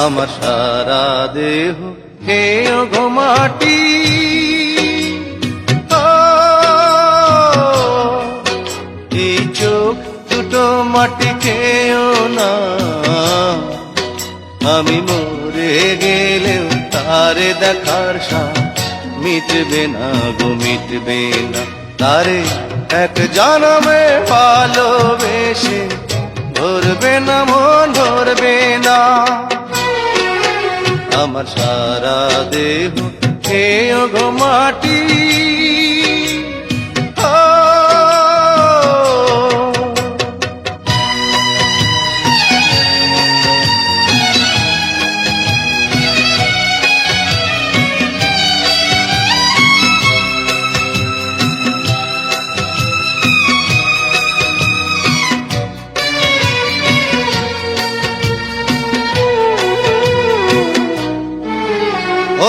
আমার সারা দেহ খেয়ে গো মাটি। এই চোখ দুটো মাটি খেয়েও না, আমি মরে গেলেও তারে দেখার স্বাদ মিটবে না গো, মিটবে না। তারে এক জনমে ভালোবেসে ধরবে না মন, ধরবে না। আমার সারা দেহ খেয়ে গো মাটি।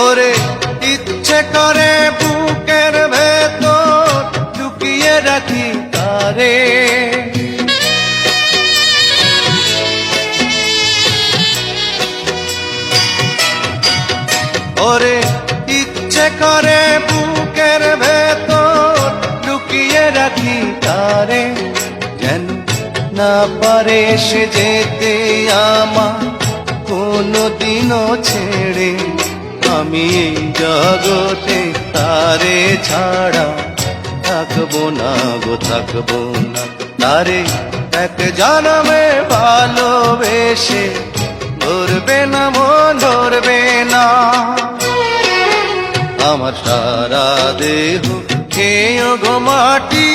ওরে ইচ্ছে করে বুকের ভেতর লুকিয়ে রাখি তারে, ওরে ইচ্ছে করে বুকের ভেতর লুকিয়ে রাখি তারে। যেন না পারে সে যেতে আমার কোনদিনও ছেড়ে, আমি এই জগতে তারে ছাড়া থাকবো না গো, থাকবো না। তারে এক জনমে ভালোবেসে ধরবে না মন, ধরবে না। আমার সারা দেহ খেয়ে গো মাটি।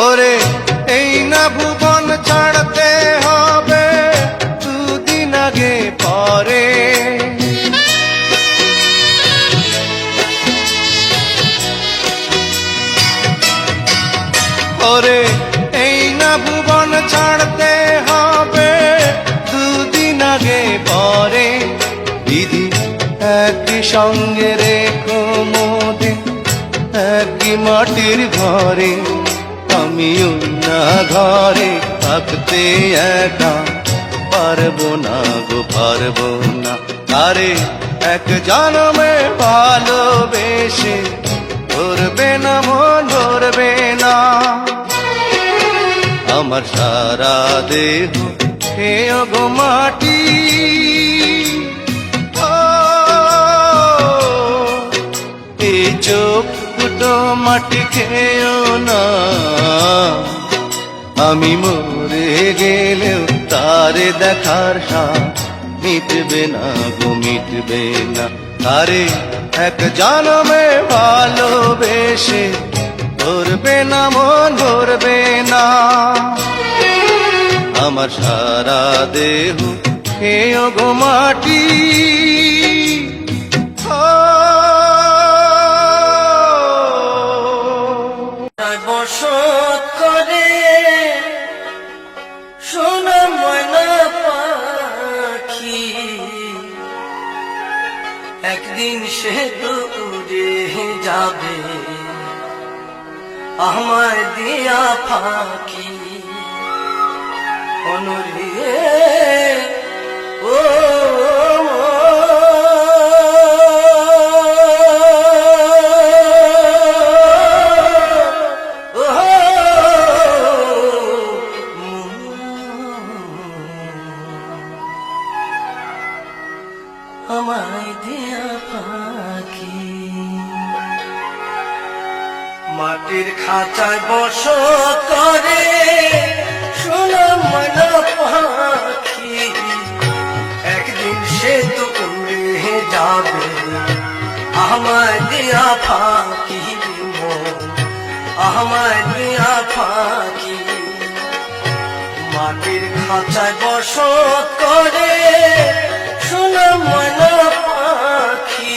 ওরে এই না ভুবন ছাড়তে হবে দুদিন আগে পরে, ওরে এই না ভুবন ছাড়তে হবে দুদিন আগে পরে। দিদি একই সঙ্গে রেখো মোদে একই মাটির ঘরে, আমি না ঘরে থাকতে একা পারবো না গো, পারবো না। আরে এক জনমে ভালোবেসে ধরবে না মন, ধরবে না। আমার সারা দেহ খেয়ে গো মাটি। এই চোখ দুটো মাটি খেয়েও না, আমি মরে গেলেও তারে দেখার স্বাদ মিটবে না গো, মিটবে না। তারে এক জনমে ভালোবেসে ধরবে না মন, ধরবে না। আমার সারা দেহ খেয়ে গো মাটি। বসত করে সোনা ময়না পাখি, একদিন সে তো উড়ে যাবে আমায় দিয়া ফাঁকি। অনুরে ও আমায় দিয়া পাখি, মাটির খাঁচায় বসত করে সোনা ময়না পাখি, একদিন সে তো উড়ে যাবে আমায় দিয়া ফাঁকি। আমায় দিয়া ফাঁকি, মাটির খাঁচায় বসত করে সোনা ময়না পাখি,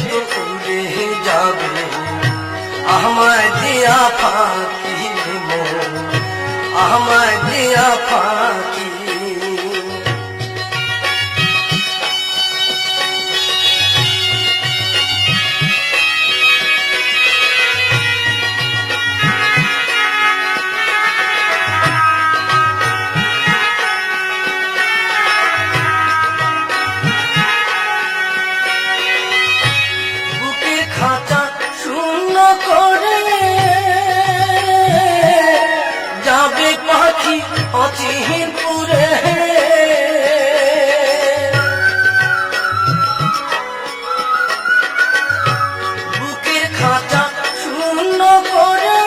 তো উড়ে যাবে আমায় দিয়া ফাঁকি মন আমায় দিয়া ফাঁকি খাঁচা শূন্য করে যাবে পাখি অচিহীন পুরে বুকের খাঁচা শূন্য করে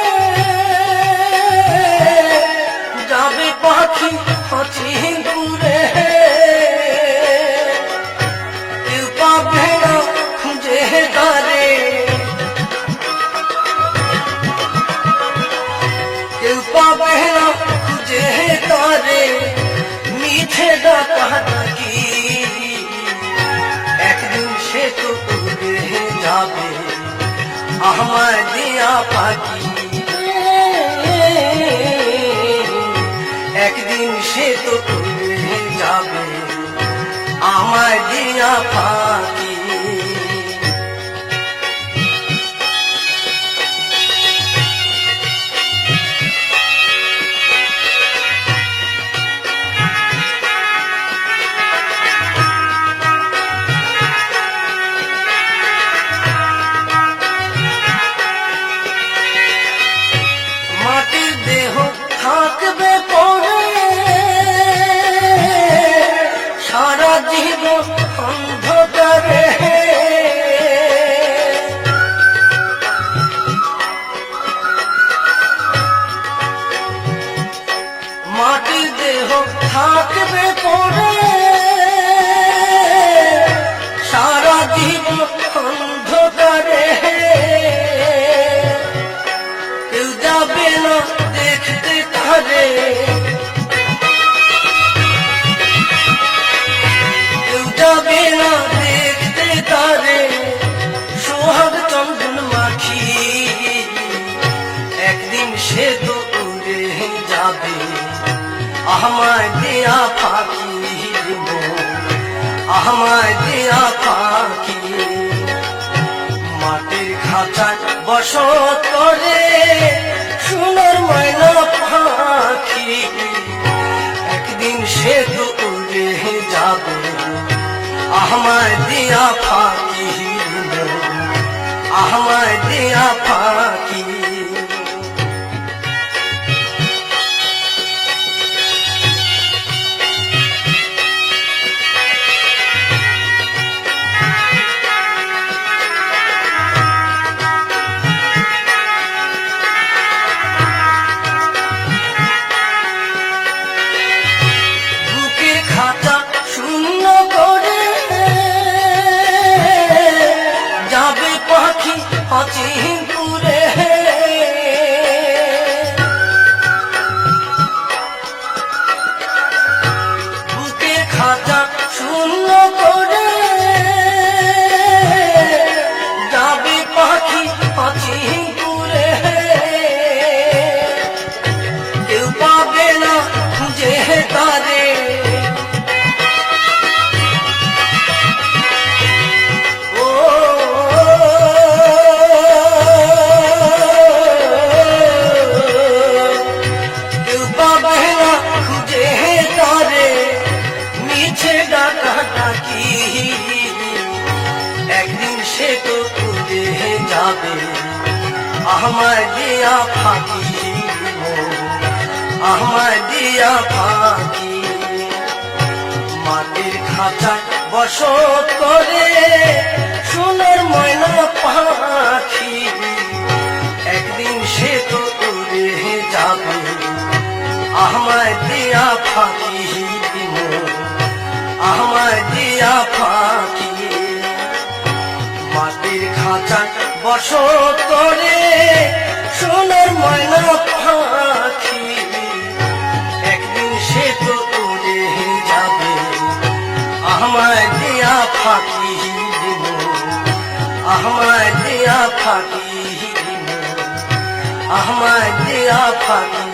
যাবে পাখি অচিহীন পুরে কেউ পাবে না খুঁজে তারে কেউ পাবে না খুঁজে তারে মিঠে ডাকি একদিন সে তো উড়ে যাবে আমায় দিয়া পাখি একদিন সে তো উড়ে যাবে আমায় দিয়া পাখি মাটির দেহ থাকবে পরে সারা জীবন অন্ধকারে মাটির দেহ থাকবে পরে সারা জীবন অন্ধকারে কেউ যাবে না দেখতে তারে কেউ যাবে না দেখতে তারে সোহাগ চন্দন মাখি একদিন সে তো উড়ে যাবে আমায় দেয়া পাখি আমায় দেয়া পাখি মাটির খাঁচায় বসত করে সোনার ময়না পাখি একদিন সে তো উড়ে যাবে আমায় দিয়া পাখি আমায় দিয়া পাখি খাঁচা শূন্য করে যাবে পাখি অচিহীন পুরে বুকে খাঁচা শূন্য করে যাবে পাখি অচিহীন পুরে কেউ পাবে না খুঁজে তারে একদিন সে তো উড়ে যাবে আমায় দিয়া ফাঁকি আমায় দিয়া ফাঁকি মাটির খাঁচায় বসত করে সোনার ময়না পাখি একদিন সে তো উড়ে যাবে আমায় দিয়া ফাঁকি আমায় দিয়া ফাঁকি মাটির খাঁচায় বসত করে সোনার ময়না পাখি একদিন সে তো উড়ে যাবে আমায় দিয়া ফাঁকি আমায় দিয়া ফাঁকি আমায় দিয়া ফাঁকি